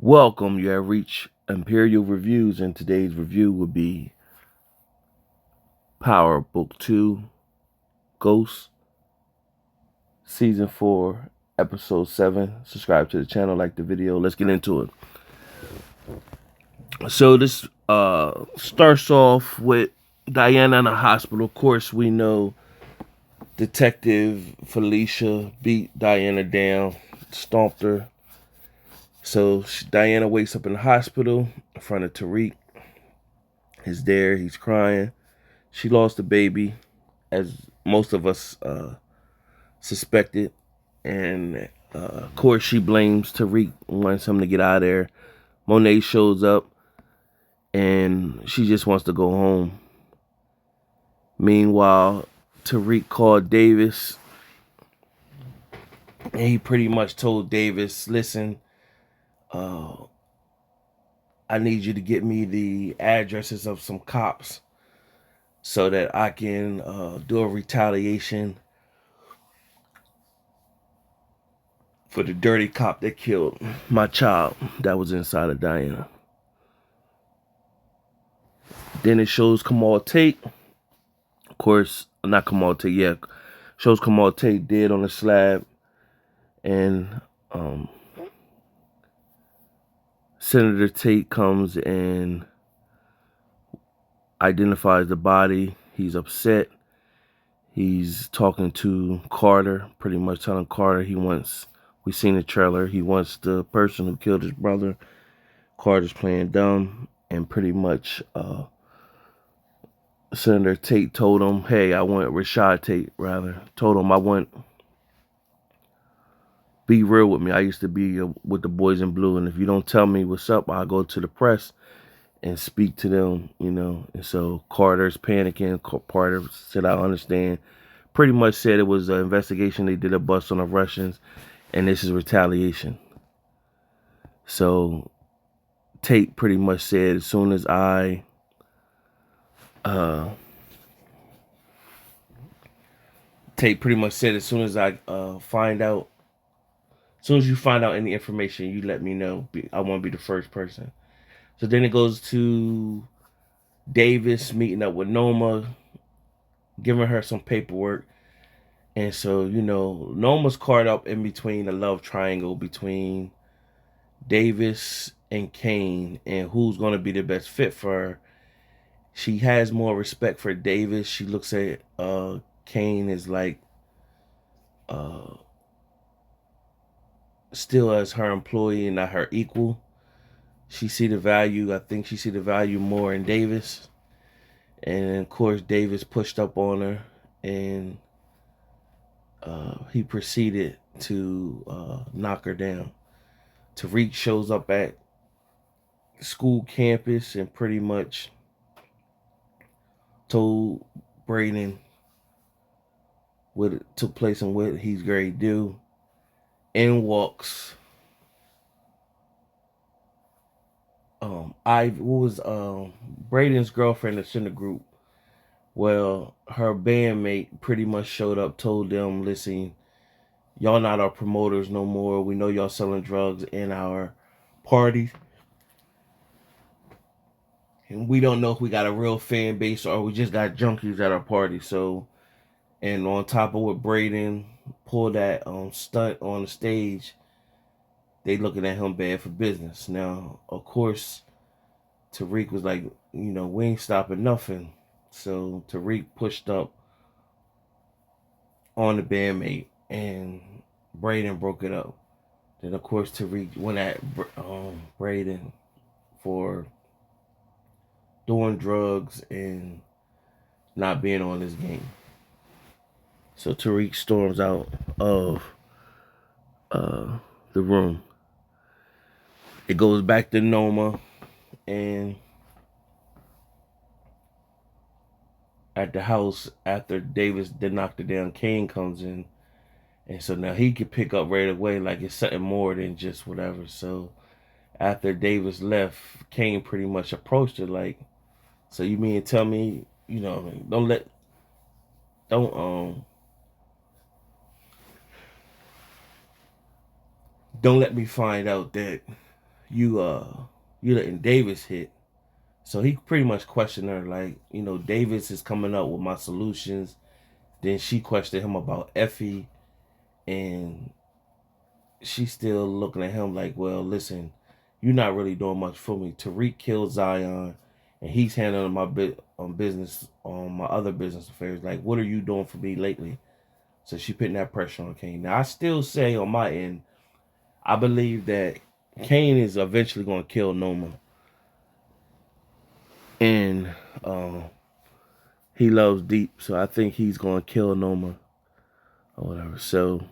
Welcome, you have reached Imperial Reviews, and today's review will be Power Book 2, Ghost, Season 4, Episode 7. Subscribe to the channel, like the video. Let's get into it. So this starts off with Diana in the hospital. Of course, we know Detective Felicia beat Diana down, stomped her. So Diana wakes up in the hospital in front of Tariq. He's there, he's crying. She lost a baby, as most of us suspected. And of course, she blames Tariq, wants him to get out of there. Monet shows up, and she just wants to go home. Meanwhile, Tariq called Davis, and he pretty much told Davis, listen, I need you to get me the addresses of some cops so that I can do a retaliation for the dirty cop that killed my child that was inside of Diana. Then it shows Kamal Tate. Of course, not Kamal Tate, yeah. Shows Kamal Tate dead on the slab. And Senator Tate comes and identifies the body. He's upset. He's talking to Carter, pretty much telling Carter we've seen the trailer, he wants the person who killed his brother. Carter's playing dumb, and pretty much Senator Tate told him, hey, Rashad Tate, told him, be real with me. I used to be with the boys in blue, and if you don't tell me what's up, I'll go to the press and speak to them, And so Carter's panicking. Carter said, I understand. Pretty much said it was an investigation. They did a bust on the Russians, and this is retaliation. So Tate pretty much said, as soon as I find out, as soon as you find out any information, you let me know. I want to be the first person. So then it goes to Davis meeting up with Noma, giving her some paperwork. And so, Noma's caught up in between a love triangle between Davis and Kane and who's going to be the best fit for her. She has more respect for Davis. She looks at Kane as like still as her employee and not her equal. She see the value. I think she see the value more in Davis. And of course, Davis pushed up on her, and he proceeded to knock her down. Tariq shows up at school campus and pretty much told Brayden what took place and what he's going to do. In walks Brayden's girlfriend that's in the group. Well, her bandmate pretty much showed up, told them, listen, y'all not our promoters no more. We know y'all selling drugs in our parties. And we don't know if we got a real fan base or we just got junkies at our party. So, and on top of what Brayden pulled that stunt on the stage, they looking at him bad for business. Now, of course, Tariq was like, we ain't stopping nothing. So Tariq pushed up on the bandmate, and Brayden broke it up. Then, of course, Tariq went at Brayden for doing drugs and not being on his game. So Tariq storms out of the room. It goes back to Noma, and at the house after Davis did knock her down, Kane comes in. And so now he could pick up right away like it's something more than just whatever. So after Davis left, Kane pretty much approached her like, so you mean to tell me, don't let me find out that you you letting Davis hit. So he pretty much questioned her like, Davis is coming up with my solutions. Then she questioned him about Effie, and she's still looking at him like, well, listen, you're not really doing much for me. Tariq killed Zion, and he's handling my business on my other business affairs. Like, what are you doing for me lately? So she putting that pressure on Kane. Now I still say on my end, I believe that Kane is eventually going to kill Noma, and um, he loves Deep, so I think he's going to kill Noma or whatever. So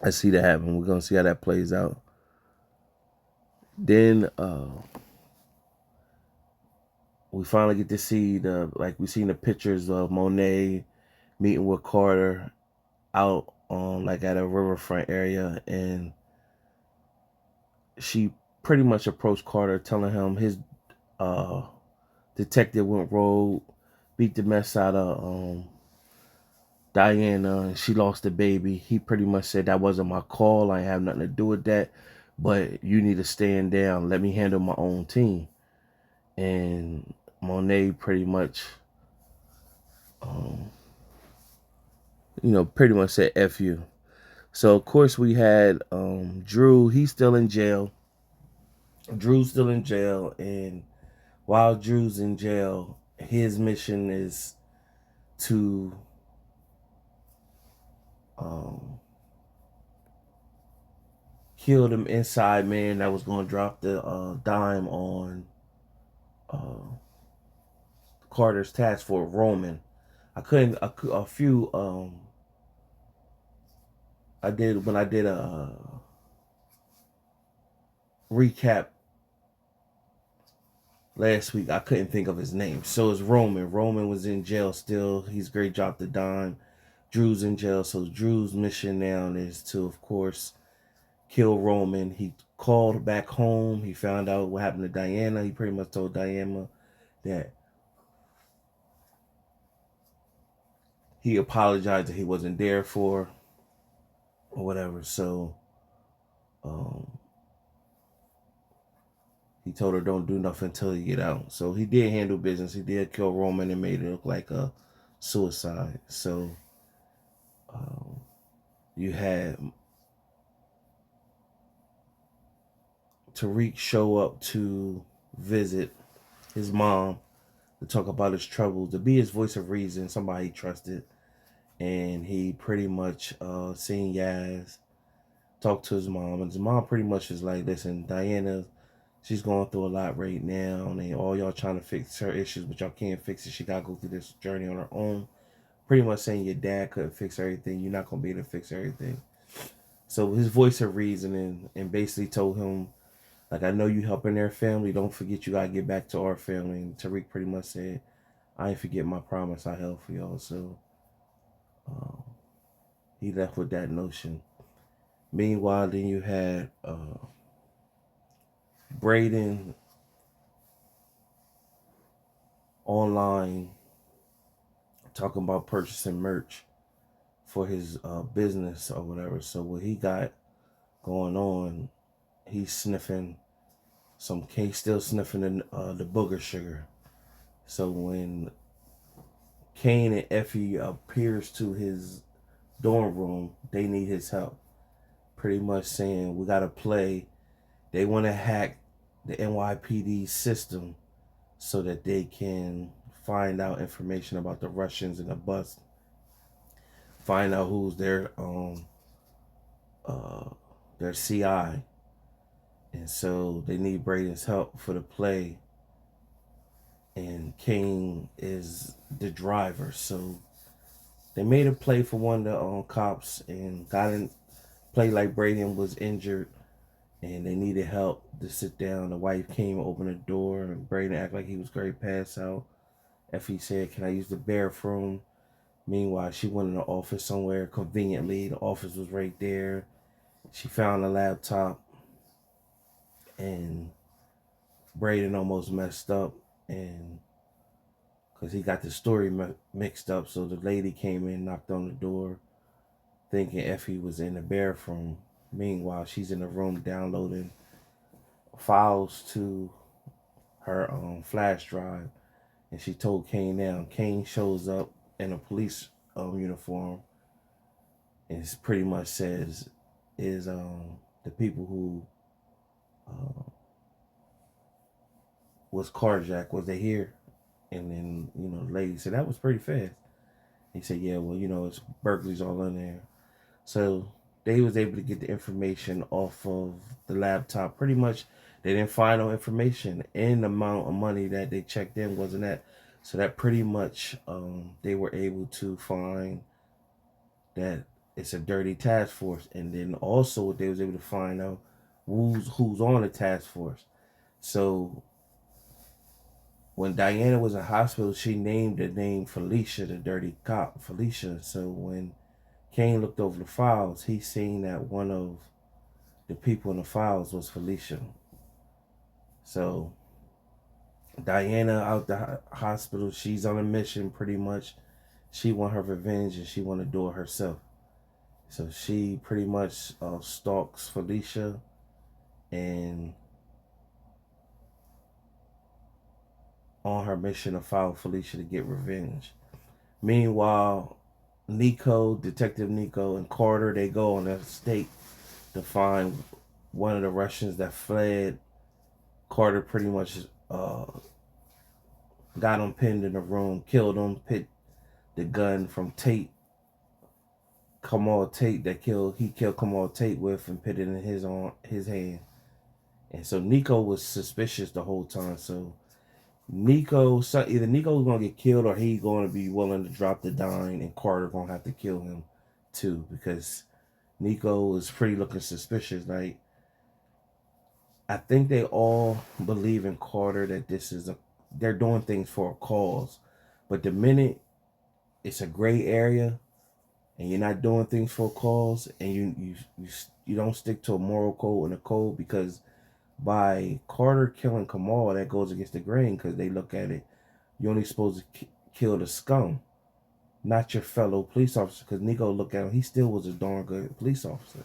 I see that happen. We're going to see how that plays out. Then we finally get to see we seen the pictures of Monet meeting with Carter out on like at a riverfront area, and she pretty much approached Carter telling him his uh detective went rogue, beat the mess out of Diana, and she lost the baby. He pretty much said that wasn't my call. I ain't have nothing to do with that. But you need to stand down. Let me handle my own team. And Monet pretty much, um, pretty much said F you. So of course we had Drew. He's still in jail. Drew's still in jail, and while Drew's in jail, his mission is to um, kill them inside man that was going to drop the dime on Carter's task force, Roman. I couldn't a few I did when I did a recap last week. I couldn't think of his name. So it's Roman. Roman was in jail still. He's great. Dropped the dime. Drew's in jail. So Drew's mission now is to, of course, kill Roman. He called back home. He found out what happened to Diana. He pretty much told Diana that he apologized that he wasn't there for or whatever. So um, he told her don't do nothing until you get out. So he did handle business. He did kill Roman and made it look like a suicide. So you had Tariq show up to visit his mom to talk about his troubles, to be his voice of reason, somebody he trusted. And he pretty much seen Yaz, talked to his mom, and his mom pretty much is like, listen, Diana, she's going through a lot right now, and all y'all trying to fix her issues, but y'all can't fix it. She got to go through this journey on her own. Pretty much saying your dad couldn't fix everything. You're not going to be able to fix everything. So his voice of reasoning and basically told him, like, I know you helping their family. Don't forget you got to get back to our family. And Tariq pretty much said, I ain't forget my promise I held for y'all. So he left with that notion. Meanwhile, then you had Brayden online talking about purchasing merch for his business or whatever. So what he got going on, he's sniffing some cake, still sniffing the booger sugar. So when Kane and Effie appears to his dorm room, they need his help. Pretty much saying we gotta play. They want to hack the NYPD system so that they can find out information about the Russians in the bus, find out who's their CI, and so they need Brayden's help for the play. And King is the driver, so they made a play for one of the cops and got in play like Brayden was injured and they needed help to sit down. The wife came, opened the door, and Brayden acted like he was going to pass out. Effie said, can I use the bathroom? Meanwhile, she went in the office somewhere conveniently. The office was right there. She found a laptop, and Brayden almost messed up, and because he got the story mixed up. So the lady came in, knocked on the door, thinking Effie was in the bathroom. Meanwhile, she's in the room downloading files to her flash drive, and she told Kane now. Kane shows up in a police uniform, and it pretty much says is the people who uh, was carjacked, was they here? And then the lady said that was pretty fast. He said, yeah, well, it's Berkeley's all in there. So they was able to get the information off of the laptop. Pretty much, they didn't find no information, and the amount of money that they checked in wasn't that. So that pretty much they were able to find that it's a dirty task force, and then also they was able to find out who's on the task force. So when Diana was in hospital, she named the name Felicia, the dirty cop, Felicia. So when Kane looked over the files, he seen that one of the people in the files was Felicia. So Diana out the hospital, she's on a mission pretty much. She want her revenge, and she want to do it herself. So she pretty much stalks Felicia and on her mission to follow Felicia to get revenge. Meanwhile, Nico, Detective Nico, and Carter, they go on a state to find one of the Russians that fled. Carter pretty much got him pinned in a room, killed him, put the gun from Kamal Tate he killed Kamal Tate with, and put it in his hand. And so Nico was suspicious the whole time. So either Nico was gonna get killed, or he gonna be willing to drop the dime, and Carter gonna have to kill him too, because Nico was pretty looking suspicious. Like, I think they all believe in Carter that they're doing things for a cause, but the minute it's a gray area and you're not doing things for a cause, and you don't stick to a moral code and a code, because by Carter killing Kamal, that goes against the grain, because they look at it, you're only supposed to kill the scum, not your fellow police officer. Because Nico looked at him, he still was a darn good police officer.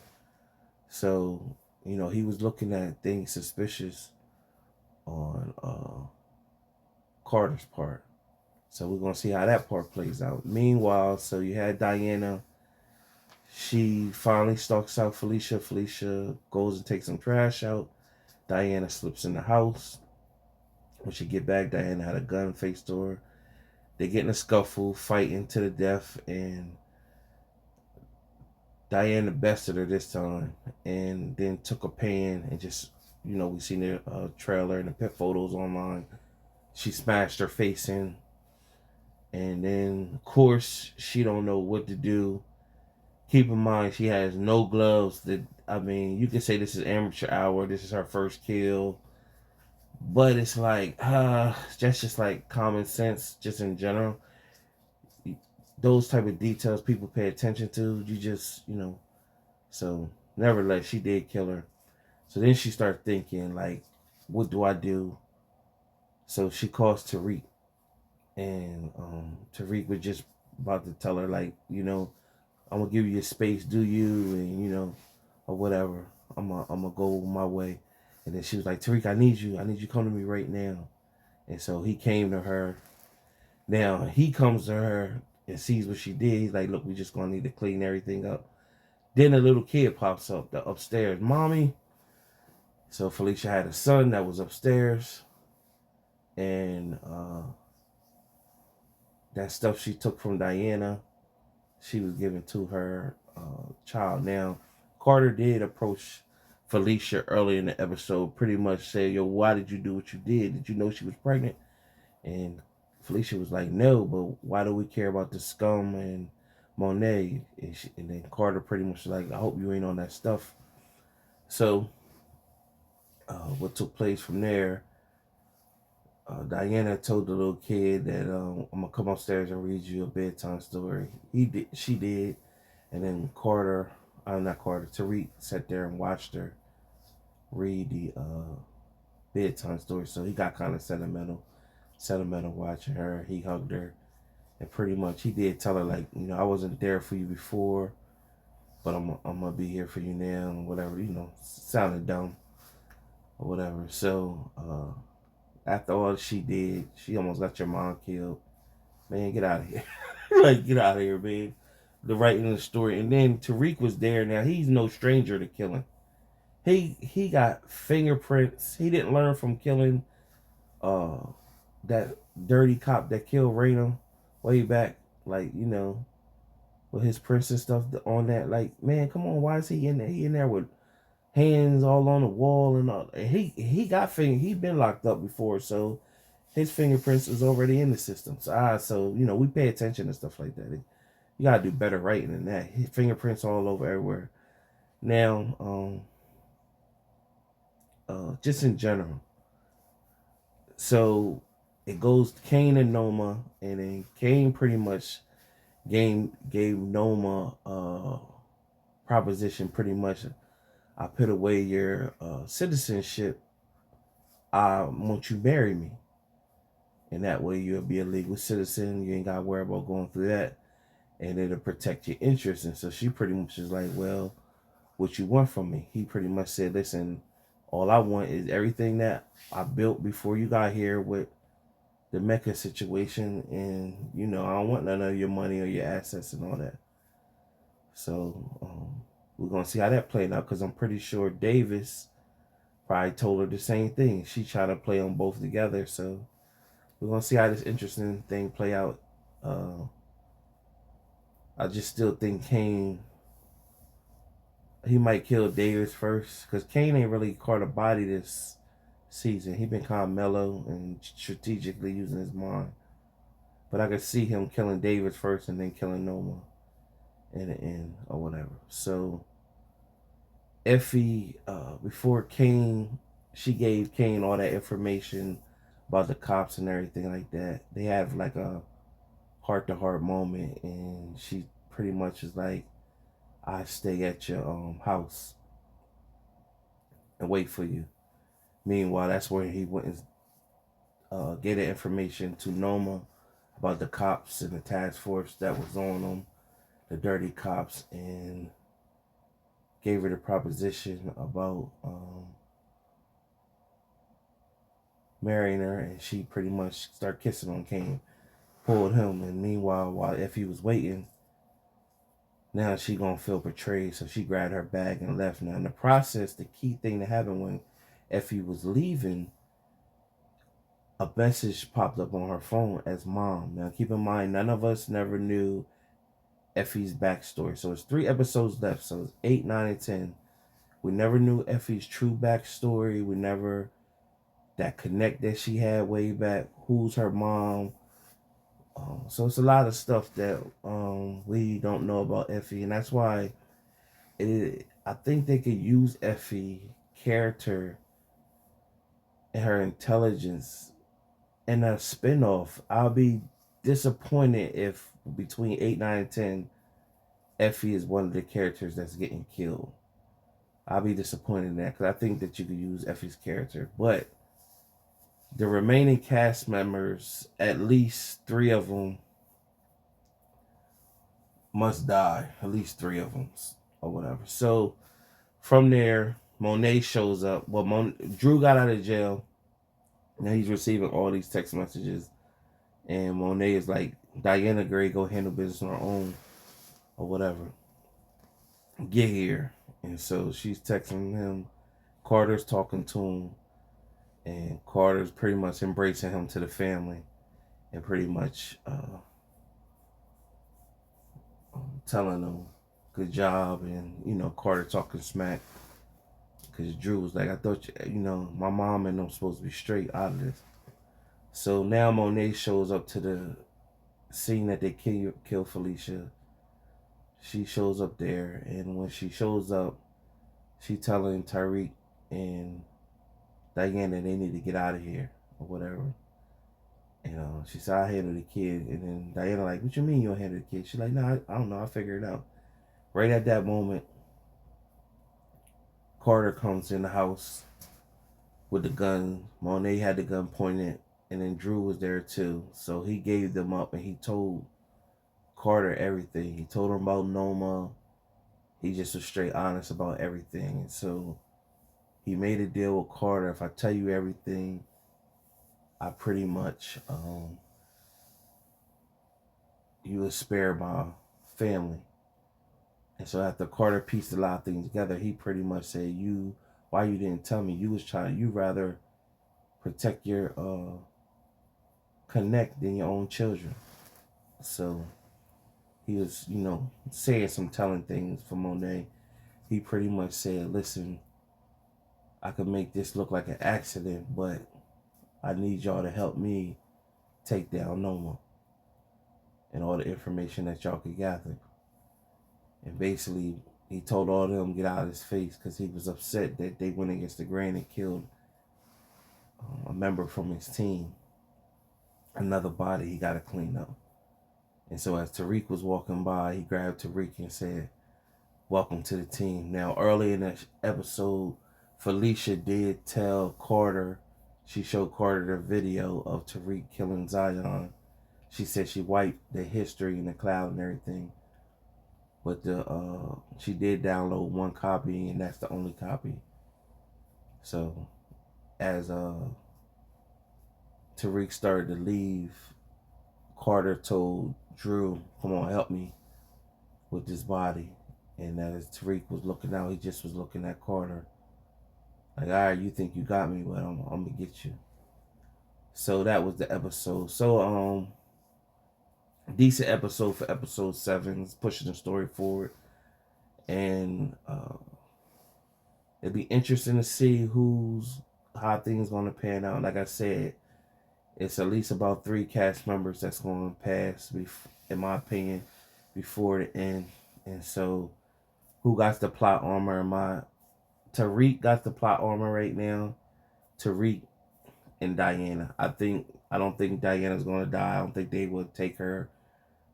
So he was looking at things suspicious on Carter's part. So we're gonna see how that part plays out. Meanwhile, so you had Diana. She finally stalks out Felicia. Felicia goes and takes some trash out. Diana slips in the house. When she get back, Diana had a gun faced to her. They get in a scuffle, fighting to the death, and Diana bested her this time, and then took a pan and just, we seen the trailer and the pit photos online. She smashed her face in, and then of course she don't know what to do. Keep in mind, she has no gloves. You could say this is amateur hour. This is her first kill. But it's like, that's just like common sense, just in general. Those type of details people pay attention to. You just, So, nevertheless, she did kill her. So then she started thinking, like, what do I do? So she calls Tariq. And Tariq was just about to tell her, like, I'm going to give you your space, do you? And, or whatever. I'm gonna go my way. And then she was like, Tariq, I need you. To come to me right now. And so he came to her. Now he comes to her and sees what she did. He's like, look, we just gonna need to clean everything up. Then a little kid pops up the upstairs. Mommy. So Felicia had a son that was upstairs. And that stuff she took from Diana, she was given to her child. Now, Carter did approach Felicia early in the episode, pretty much say, yo, why did you do what you did? Did you know she was pregnant? And Felicia was like, no, but why do we care about the scum and Monet? And then Carter pretty much was like, I hope you ain't on that stuff. So what took place from there, Diana told the little kid that I'm going to come upstairs and read you a bedtime story. She did. And then Tariq sat there and watched her read the bedtime story. So he got kind of sentimental watching her. He hugged her, and pretty much he did tell her, like, I wasn't there for you before, but I'm gonna be here for you now, and whatever. Sounded dumb. or whatever. So after all she did, she almost got your mom killed. Man, get out of here. Like, get out of here, man. The writing of the story. And then Tariq was there. Now, he's no stranger to killing. He got fingerprints. He didn't learn from killing uh that dirty cop that killed Raina way back. Like, with his prints and stuff on that. Like, man, come on, why is he in there? He in there with hands all on the wall and all. And he got he been locked up before, so his fingerprints was already in the system. So we pay attention to stuff like that. You gotta do better writing than that. His fingerprints all over everywhere. Now, just in general. So it goes Kane and Noma, and then Kane pretty much gave Noma proposition pretty much. I put away your citizenship. I want you marry me, and that way you'll be a legal citizen. You ain't got to worry about going through that, and it'll protect your interests. And so she pretty much is like, well, what you want from me? He pretty much said, listen, all I want is everything that I built before you got here with the Mecca situation, and I don't want none of your money or your assets and all that. So we're gonna see how that played out, because I'm pretty sure Davis probably told her the same thing. She tried to play them both together. So we're gonna see how this interesting thing play out. I just still think Kane, he might kill Davis first, because Kane ain't really caught a body this season. He been kind of mellow and strategically using his mind. But I could see him killing Davis first and then killing Noma in the end or whatever. So Effie, before Kane, she gave Kane all that information about the cops and everything like that. They have like a heart to heart moment, and she pretty much is like, I stay at your house and wait for you. Meanwhile, that's where he went and gave the information to Noma about the cops and the task force that was on them, the dirty cops, and gave her the proposition about marrying her, and she pretty much started kissing on Kane, pulled him, and meanwhile, while Effie was waiting, now she gonna feel betrayed, so she grabbed her bag and left. Now in the process, the key thing that happened when Effie was leaving, a message popped up on her phone as mom. Now keep in mind, none of us never knew Effie's backstory. So it's 3 episodes left, so it's 8, 9, and 10. We never knew Effie's true backstory. We never, that connect that she had way back, who's her mom. So it's a lot of stuff that we don't know about Effie, and that's why I think they could use Effie character and her intelligence in a spinoff. I'll be disappointed if between 8, 9, and 10, Effie is one of the characters that's getting killed. I'll be disappointed in that, because I think that you could use Effie's character, but the remaining cast members, at least 3 of them must die. At least 3 of them or whatever. So from there, Monet shows up. Well, Drew got out of jail. Now he's receiving all these text messages. And Monet is like, Diana Gray, go handle business on her own or whatever. Get here. And so she's texting him. Carter's talking to him. And Carter's pretty much embracing him to the family. And pretty much telling him good job, and Carter talking smack, because Drew was like, I thought my mom and them supposed to be straight out of this. So now Monet shows up to the scene that they kill Felicia. She shows up there, and when she shows up, she telling Tariq and Diana they need to get out of here or whatever. She said, I handle the kid. And then Diana like, what you mean you don't handle the kid? She's like, no, I don't know, I figured it out. Right at that moment, Carter comes in the house with the gun. Monet had the gun pointed, and then Drew was there too. So he gave them up, and he told Carter everything. He told him about Noma. He just was straight honest about everything. And so He made a deal with Carter. If I tell you everything, I pretty much you will spare my family. And so after Carter pieced a lot of things together, he pretty much said, "You, why you didn't tell me? You rather protect your connect than your own children." So he was, saying some telling things for Monet. He pretty much said, "Listen, I could make this look like an accident, but I need y'all to help me take down Noma and all the information that y'all could gather." And basically, he told all of them get out of his face because he was upset that they went against the grain and killed a member from his team. Another body he got to clean up. And so as Tariq was walking by, he grabbed Tariq and said, "Welcome to the team." Now, early in that episode, Felicia did tell Carter, she showed Carter the video of Tariq killing Zion. She said she wiped the history in the cloud and everything. But she did download one copy, and that's the only copy. So as Tariq started to leave, Carter told Drew, "Come on, help me with this body." And as Tariq was looking out, he just was looking at Carter. Like, all right, you think you got me, but I'm gonna get you. So that was the episode. So decent episode for episode 7. It's pushing the story forward. And it'd be interesting to see how things gonna pan out. Like I said, it's at least about 3 cast members that's gonna pass, in my opinion, before the end. And so, who got the plot armor? Tariq got the plot armor right now. Tariq and Diana. I don't think Diana's gonna die. I don't think they would take her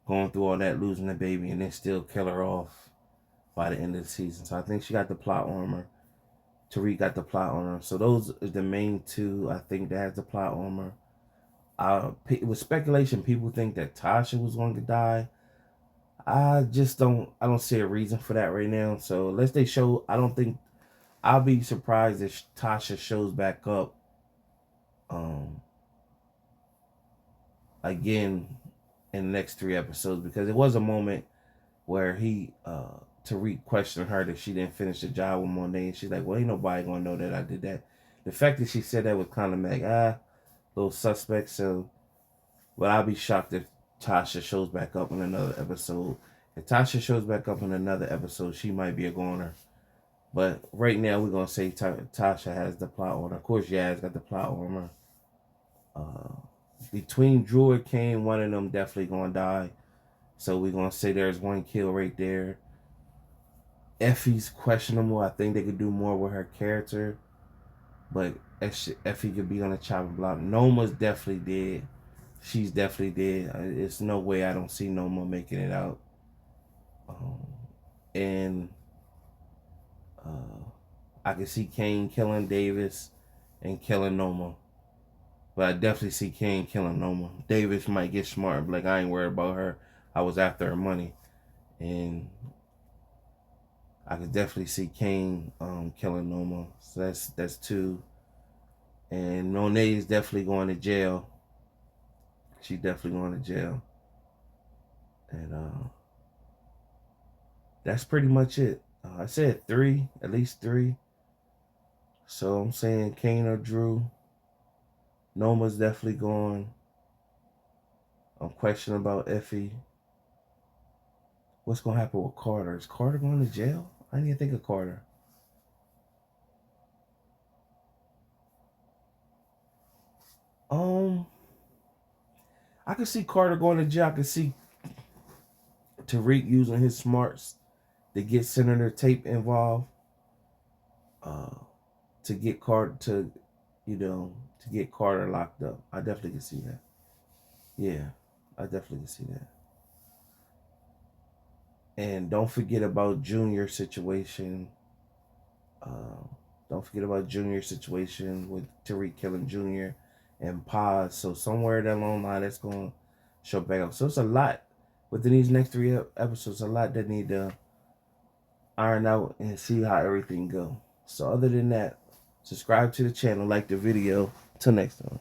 going through all that, losing the baby, and then still kill her off by the end of the season. So I think she got the plot armor. Tariq got the plot armor. So those are the main 2 I think that has the plot armor. With speculation, people think that Tasha was going to die. I don't see a reason for that right now. So unless they show, I don't think, I'll be surprised if Tasha shows back up again in the next 3 episodes, because it was a moment where Tariq questioned her that she didn't finish the job with Monet, and she's like, "Well, ain't nobody gonna know that I did that." The fact that she said that was kind of like little suspect. So, but I'll be shocked if Tasha shows back up in another episode. If Tasha shows back up in another episode, she might be a goner. But right now, we're gonna say Tasha has the plot armor. Of course, Yaz got the plot armor. Between Drew and Kane, one of them definitely gonna die. So we're gonna say there's one kill right there. Effie's questionable. I think they could do more with her character, but Effie could be on the chopping block. Noma's definitely dead. She's definitely dead. It's no way I don't see Noma making it out. And I can see Kane killing Davis and killing Noma. But I definitely see Kane killing Noma. Davis might get smart and be like, "I ain't worried about her. I was after her money." And I could definitely see Kane killing Noma. So that's 2. And Monet is definitely going to jail. She's definitely going to jail. And that's pretty much it. I said 3, at least 3. So I'm saying Kane or Drew. Noma's definitely gone. I'm questioning about Effie. What's going to happen with Carter? Is Carter going to jail? I didn't even think of Carter. I could see Carter going to jail. I could see Tariq using his smarts to get Senator Tape involved, to get Carter to get Carter locked up. I definitely can see that. Yeah, I definitely can see that. And don't forget about Junior's situation. Don't forget about Junior's situation with Tariq killing Junior and Paz. So somewhere down the line, that's going to show back up. So it's a lot within these next 3 episodes. A lot that need to iron out and see how everything go. So other than that, Subscribe to the channel, like the video. Till next time.